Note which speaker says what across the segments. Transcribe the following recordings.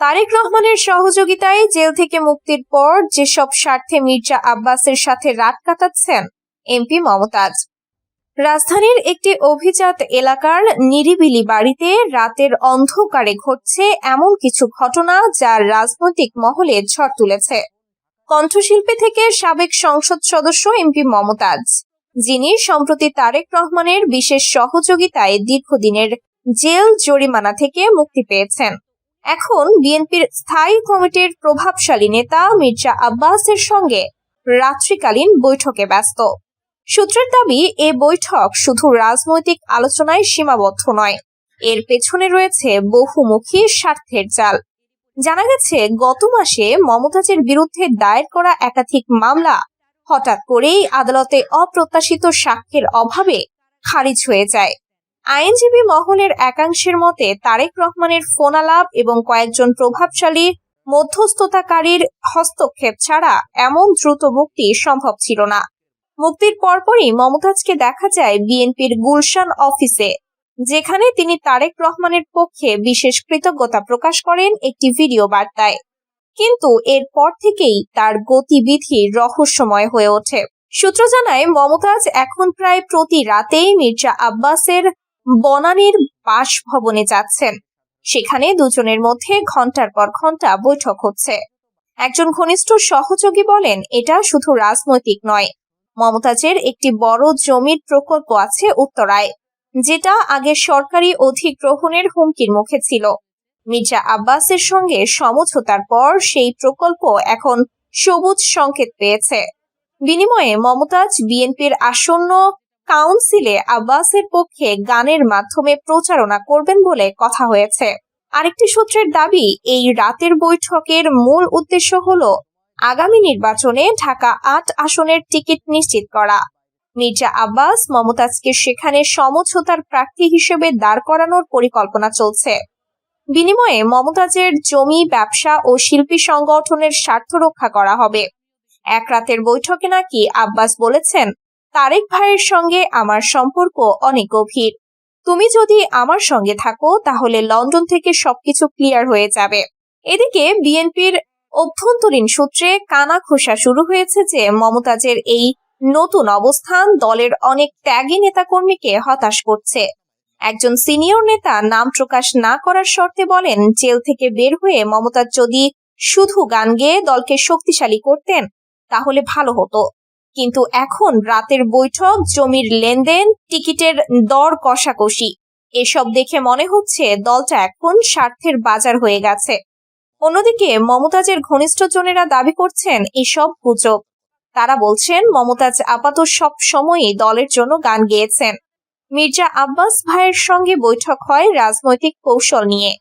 Speaker 1: তারেক রহমানের সহযোগিতায় জেল থেকে মুক্তির পর যেসব স্বার্থে মির্জা আব্বাসের সাথে রাত কাটাচ্ছেন এমপি মমতাজ। রাজধানীর একটি অভিজাত এলাকার নিরিবিলি বাড়িতে রাতের অন্ধকারে ঘটছে এমন কিছু ঘটনা যা রাজনৈতিক মহলে ঝড় তুলেছে। কণ্ঠশিল্পী থেকে সাবেক সংসদ সদস্য এমপি মমতাজ, যিনি সম্প্রতি তারেক রহমানের বিশেষ সহযোগিতায় দীর্ঘদিনের জেল জরিমানা থেকে মুক্তি পেয়েছেন, এখন বিএনপির স্থায়ী কমিটির প্রভাবশালী নেতা মির্জা আব্বাসের সঙ্গে রাত্রিকালীন বৈঠকে ব্যস্ত। সূত্রের দাবি, এ বৈঠক শুধু রাজনৈতিক আলোচনায় সীমাবদ্ধ নয়, এর পেছনে রয়েছে বহুমুখী স্বার্থের জাল। জানা গেছে, গত মাসে মমতাজের বিরুদ্ধে দায়ের করা একাধিক মামলা হঠাৎ করেই আদালতে অপ্রত্যাশিত সাক্ষ্যের অভাবে খারিজ হয়ে যায়। আইনজীবী মহলের একাংশের মতে, তারেক রহমানের ফোনালাপ এবং কয়েকজন প্রভাবশালী মধ্যস্থতাকারীর হস্তক্ষেপ ছাড়া এমন দ্রুত মুক্তি সম্ভব ছিল না। মুক্তির পরপরই মমতাজকে দেখা যায় বিএনপির গুলশান অফিসে, যেখানে তিনি তারেক রহমানের পক্ষে বিশেষ কৃতজ্ঞতা প্রকাশ করেন একটি ভিডিও বার্তায়। কিন্তু এরপর থেকেই তার গতিবিধি রহস্যময় হয়ে ওঠে। সূত্র জানায়, মমতাজ এখন প্রায় প্রতি রাতেই মির্জা আব্বাসের বনানীর বাসভবনে যাচ্ছেন। সেখানে দুজনের মধ্যে ঘন্টার পর ঘন্টা বৈঠক হচ্ছে। একজন ঘনিষ্ঠ সহযোগী বলেন, এটা শুধু রাজনৈতিক নয়, মমতাজের একটি বড় জমির প্রকল্প আছে উত্তরায়, যেটা আগে সরকারি অধিগ্রহণের হুমকির মুখে ছিল। মির্জা আব্বাসের সঙ্গে সমঝোতার পর সেই প্রকল্প এখন সবুজ সংকেত পেয়েছে। বিনিময়ে মমতাজ বিএনপির আসন্ন কাউন্সিলে আব্বাসের পক্ষে গানের মাধ্যমে প্রচারণা করবেন বলে কথা হয়েছে। আরেকটি সূত্রের দাবি, এই রাতের বৈঠকের মূল উদ্দেশ্য হলো আগামী নির্বাচনে ঢাকা ৮ আসনের টিকিট নিশ্চিত করা। মির্জা আব্বাস মমতাজকে সেখানে সমঝোতার প্রার্থী হিসেবে দাঁড় করানোর পরিকল্পনা চলছে। বিনিময়ে মমতাজের জমি, ব্যবসা ও শিল্পী সংগঠনের স্বার্থ রক্ষা করা হবে। এক রাতের বৈঠকে নাকি আব্বাস বলেছেন, তারেক ভাইয়ের সঙ্গে আমার সম্পর্ক অনেক গভীর। তুমি যদি আমার সঙ্গে থাকো তাহলে লন্ডন থেকে সবকিছু ক্লিয়ার হয়ে যাবে। এদিকে বিএনপির অভ্যন্তরীণ সূত্রে কানা ঘোষা শুরু হয়েছে যে মমতাজের এই নতুন অবস্থান দলের অনেক ত্যাগী নেতাকর্মীকে হতাশ করছে। একজন সিনিয়র নেতা নাম প্রকাশ না করার শর্তে বলেন, জেল থেকে বের হয়ে মমতাজ যদি শুধু গান গেয়ে দলকে শক্তিশালী করতেন তাহলে ভালো হতো, কিন্তু এখন রাতের বৈঠক, জমির লেনদেন, টিকিটের দর কষাকষি, এসব দেখে মনে হচ্ছে দলটা এখন স্বার্থের বাজার হয়ে গেছে। অন্যদিকে মমতাজের ঘনিষ্ঠজনেরা দাবি করছেন এসব গুজব। তারা বলছেন, মমতাজ আপাতত সব সময়ই দলের জন্য গান গেয়েছেন। মির্জা আব্বাস ভাইয়ের সঙ্গে বৈঠক হয় রাজনৈতিক কৌশল নিয়ে।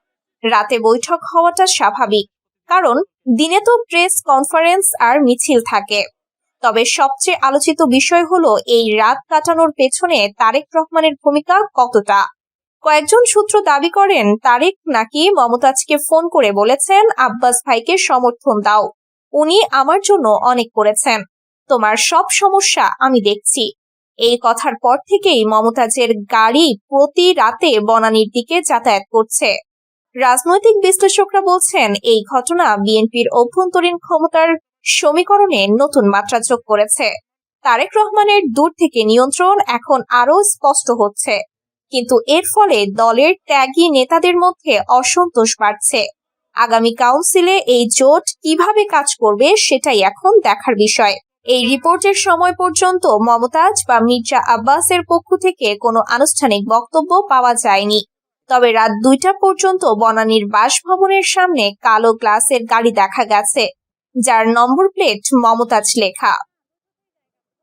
Speaker 1: রাতে বৈঠক হওয়াটা স্বাভাবিক, কারণ দিনে তো প্রেস কনফারেন্স আর মিছিল থাকে। তবে সবচেয়ে আলোচিত বিষয় হলো এই রাত কাটানোর পেছনে তারেক রহমানের ভূমিকা কতটা। কয়েকজন সূত্র দাবি করেন, তারেক নাকি মমতাজকে ফোন করে বলেছেন, আব্বাস ভাইকে সমর্থন দাও, উনি আমার জন্য অনেক করেছেন, তোমার সব সমস্যা আমি দেখছি। এই কথার পর থেকেই মমতাজের গাড়ি প্রতি রাতে বনানীর দিকে যাতায়াত করছে। রাজনৈতিক বিশ্লেষকরা বলছেন, এই ঘটনা বিএনপির অভ্যন্তরীণ ক্ষমতার সমীকরণে নতুন মাত্রা যোগ করেছে। তারেক রহমানের দূর থেকে নিয়ন্ত্রণ এখন আরো স্পষ্ট হচ্ছে, কিন্তু এর ফলে দলের ত্যাগী নেতাদের মধ্যে অসন্তোষ বাড়ছে। আগামী কাউন্সিলে এই জোট কিভাবে কাজ করবে সেটাই এখন দেখার বিষয়। এই রিপোর্টের সময় পর্যন্ত মমতাজ বা মির্জা আব্বাসের পক্ষ থেকে কোনো আনুষ্ঠানিক বক্তব্য পাওয়া যায়নি। তবে রাত ২টা পর্যন্ত বনানীর বাসভবনের সামনে কালো গ্লাসের গাড়ি দেখা গেছে, যার নম্বর প্লেট মমতাজ লেখা।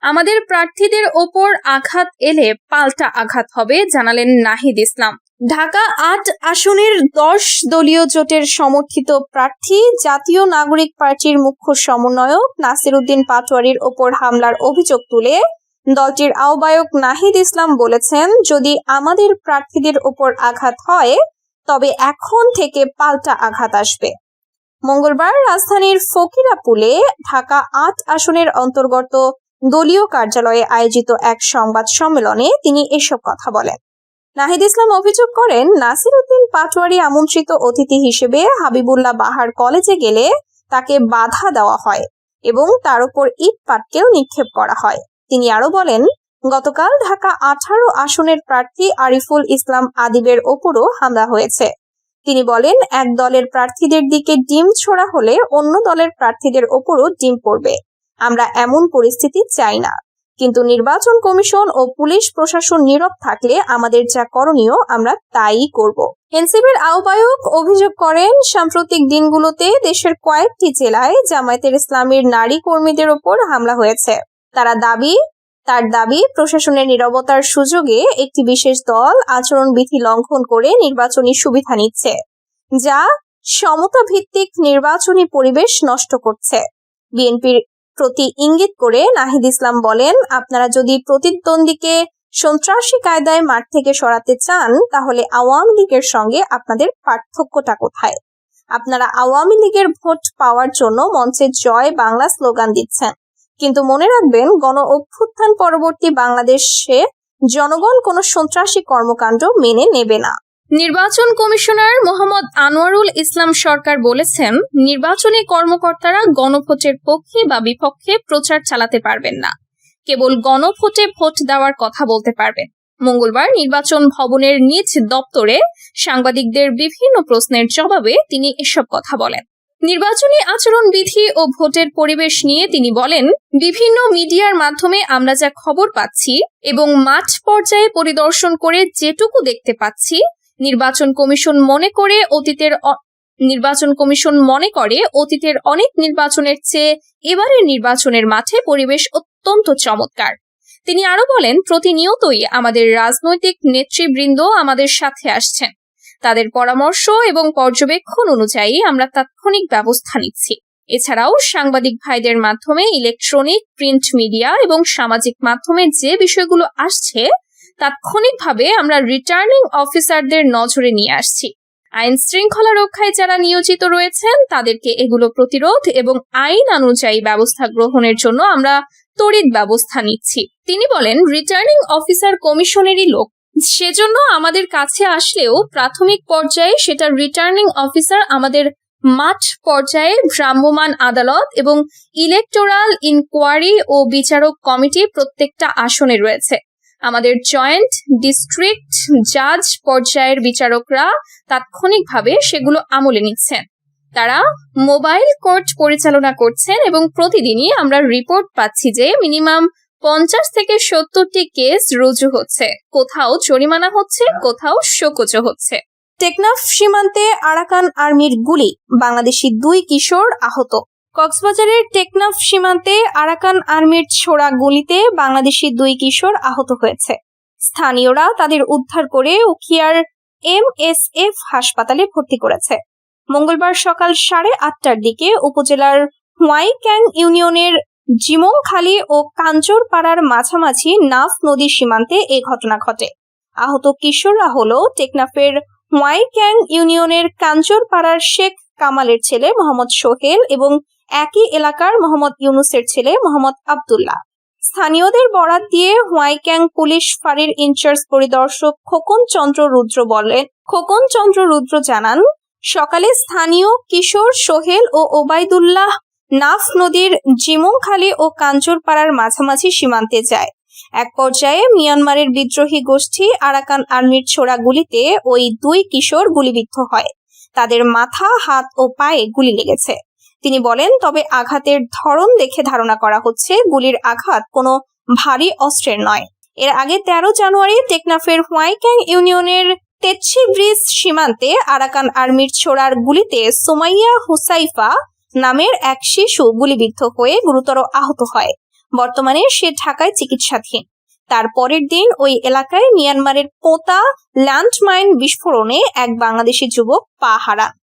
Speaker 2: আমাদের প্রার্থীদের ওপর আঘাত এলে পাল্টা আঘাত হবে, জানালেন নাহিদ ইসলাম।
Speaker 1: ঢাকা ৮ আসনের ১০ দলীয় জোটের সমর্থিত প্রার্থী জাতীয় নাগরিক পার্টির মুখ্য সমন্বয়ক নাসির উদ্দিন পাটোয়ারীর ওপর হামলার অভিযোগ তুলে দলটির আহ্বায়ক নাহিদ ইসলাম বলেছেন, যদি আমাদের প্রার্থীদের ওপর আঘাত হয় তবে এখন থেকে পাল্টা আঘাত আসবে। মঙ্গলবার রাজধানীর ফকিরাপুলে ঢাকা ৮ আসনের অন্তর্গত দলীয় কার্যালয়ে আয়োজিত এক সংবাদ সম্মেলনে তিনি এসব কথা বলেন। নাহিদ ইসলাম অভিযোগ করেন, নাসির উদ্দিন পাটোয়ারি আমন্ত্রিত অতিথি হিসেবে হাবিবুল্লাহ বাহার কলেজে গেলে তাকে বাধা দেওয়া হয় এবং তার উপর ইট পাটকেল নিক্ষেপ করা হয়। তিনি আরো বলেন, গতকাল ঢাকা 18 আসনের প্রার্থী আরিফুল ইসলাম আদিবের ওপরও হামলা হয়েছে। তিনি বলেন, এক দলের প্রার্থীদের দিকে ডিম ছোড়া হলে অন্য দলের প্রার্থীদের ওপরও ডিম পড়বে। আমরা এমন পরিস্থিতি চাই না, কিন্তু নির্বাচন কমিশন ও পুলিশ প্রশাসন নীরব থাকলে আমাদের যা করণীয় আমরা তাই করব। এনসিপির আহ্বায়ক অভিযোগ করেন, সাম্প্রতিক দিনগুলোতে দেশের কয়েকটি জেলায় জামায়াতের ইসলামীর নারী কর্মীদের ওপর হামলা হয়েছে। তার দাবি প্রশাসনের নীরবতার সুযোগে একটি বিশেষ দল আচরণবিধি লঙ্ঘন করে নির্বাচনী সুবিধা নিচ্ছে, যা সমতা ভিত্তিক নির্বাচনী পরিবেশ নষ্ট করছে। বিএনপির প্রতি ইঙ্গিত করে নাহিদ ইসলাম বলেন, আপনারা যদি প্রতিদ্বন্দ্বীকে সন্ত্রাসী কায়দায় মাঠ থেকে সরাতে চান তাহলে আওয়ামী লীগের সঙ্গে আপনাদের পার্থক্যটা কোথায়? আপনারা আওয়ামী লীগের ভোট পাওয়ার জন্য মঞ্চে জয় বাংলা স্লোগান দিচ্ছেন, কিন্তু মনে রাখবেন গণ অভ্যুত্থান পরবর্তী বাংলাদেশে জনগণ কোনো সন্ত্রাসী কর্মকাণ্ড মেনে নেবে না।
Speaker 2: নির্বাচন কমিশনার মোহাম্মদ আনোয়ারুল ইসলাম সরকার বলেছেন, নির্বাচনী কর্মকর্তারা গণভোটের পক্ষে বা বিপক্ষে প্রচার চালাতে পারবেন না, কেবল গণভোটে ভোট দেওয়ার কথা বলতে পারবেন। মঙ্গলবার নির্বাচন ভবনের নিজ দপ্তরে সাংবাদিকদের বিভিন্ন প্রশ্নের জবাবে তিনি এসব কথা বলেন। নির্বাচনী আচরণবিধি ও ভোটের পরিবেশ নিয়ে তিনি বলেন, বিভিন্ন মিডিয়ার মাধ্যমে আমরা যা খবর পাচ্ছি এবং মাঠ পর্যায়ে পরিদর্শন করে যেটুকু দেখতে পাচ্ছি, নির্বাচন কমিশন মনে করে অতীতের অনেক নির্বাচনের চেয়ে এবারের নির্বাচনের মাঠে পরিবেশ অত্যন্ত চমৎকার। তিনি আরো বলেন, প্রতিনিয়তই আমাদের রাজনৈতিক নেতৃবৃন্দ আমাদের সাথে আসছেন। তাদের পরামর্শ এবং পর্যবেক্ষণ অনুযায়ী আমরা তাৎক্ষণিক ব্যবস্থা নিচ্ছি। এছাড়াও সাংবাদিক ভাইদের মাধ্যমে ইলেকট্রনিক, প্রিন্ট মিডিয়া এবং সামাজিক মাধ্যমে যে বিষয়গুলো আসছে তাৎক্ষণিকভাবে আমরা রিটার্নিং অফিসারদের নজরে নিয়ে আসছি। আইন শৃঙ্খলা রক্ষায় যারা নিয়োজিত রয়েছেন তাদেরকে এগুলো প্রতিরোধ এবং আইন অনুযায়ী ব্যবস্থা গ্রহণের জন্য আমরা তড়িৎ ব্যবস্থা নিচ্ছি। তিনি বলেন, রিটার্নিং অফিসার কমিশনেরই লোক, সেজন্য আমাদের কাছে আসলেও প্রাথমিক পর্যায়ে সেটা রিটার্নিং অফিসার আমাদের মাঠ পর্যায়ে ভ্রাম্যমাণ আদালত এবং ইলেকটোরাল ইনকোয়ারি ও বিচারক কমিটি প্রত্যেকটা আসনে রয়েছে। আমাদের জয়েন্ট ডিস্ট্রিক্ট জাজ পর্যায়ের বিচারকরা তাৎক্ষণিকভাবে সেগুলো আমলে নিচ্ছেন। তারা মোবাইল কোর্ট পরিচালনা করছেন এবং প্রতিদিনই আমরা রিপোর্ট পাচ্ছি যে মিনিমাম 50 থেকে 70টি কেস রুজু হচ্ছে, কোথাও জরিমানা হচ্ছে, কোথাও শোকজ হচ্ছে।
Speaker 1: টেকনাফ সীমান্তে আরাকান আর্মির গুলি, বাংলাদেশি 2 কিশোর আহত। কক্সবাজারের টেকনাফ সীমান্তে আরাকান আর্মির ছোড়া গুলিতে বাংলাদেশি 2 কিশোর আহত হয়েছে। স্থানীয়রা তাদের উদ্ধার করে উখিয়ার MSF হাসপাতালে ভর্তি করেছে। মঙ্গলবার সকাল 8:30টার দিকে উপজেলার হোয়াইক্যাং ইউনিয়নের জিমংখালী ও কাঞ্চরপাড়ার মাঝামাঝি নাফ নদী সীমান্তে এ ঘটনা ঘটে। আহত কিশোররা হলো টেকনাফের হোয়াইক্যাং ইউনিয়নের কাঞ্চরপাড়ার শেখ কামালের ছেলে মোহাম্মদ সোহেল এবং একই এলাকার মোহাম্মদ ইউনুসের ছেলে মোহাম্মদ আব্দুল্লাহ। স্থানীয়দের বরাত দিয়ে হোয়াইক্যাং পুলিশ ফাঁড়ির ইনচার্জ পরিদর্শক খোকন চন্দ্র রুদ্র জানান, সকালে স্থানীয় কিশোর সোহেল ও ওবায়দুল্লাহ নাফ নদীর জিমংখালী ও কাঞ্চরপাড়ার মাঝামাঝি সীমান্তে যায়। এক পর্যায়ে মিয়ানমারের বিদ্রোহী গোষ্ঠী আরাকান আর্মির ছোড়া গুলিতে ওই 2 কিশোর গুলিবিদ্ধ হয়। তাদের মাথা, হাত ও পায়ে গুলি লেগেছে। তিনি বলেন, তবে আঘাতের ধরন দেখে ধারণা করা হচ্ছে গুলির আঘাত কোনো ভারী অস্ত্রের নয়। এর আগে 13 জানুয়ারি টেকনাফের হোয়াইক্যাং ইউনিয়নের তেচ্ছি ব্রিজ সীমান্তে আরাকান আর্মির ছোড়ার গুলিতে সুমাইয়া হুসাইফা নামের এক শিশু গুলিবিদ্ধ হয়ে গুরুতর আহত হয়। বর্তমানে সে ঢাকায় চিকিৎসাধীন। তার পরের দিন ওই এলাকায় মিয়ানমারের পোতা ল্যান্ডমাইন বিস্ফোরণে এক বাংলাদেশি যুবক পা হারান।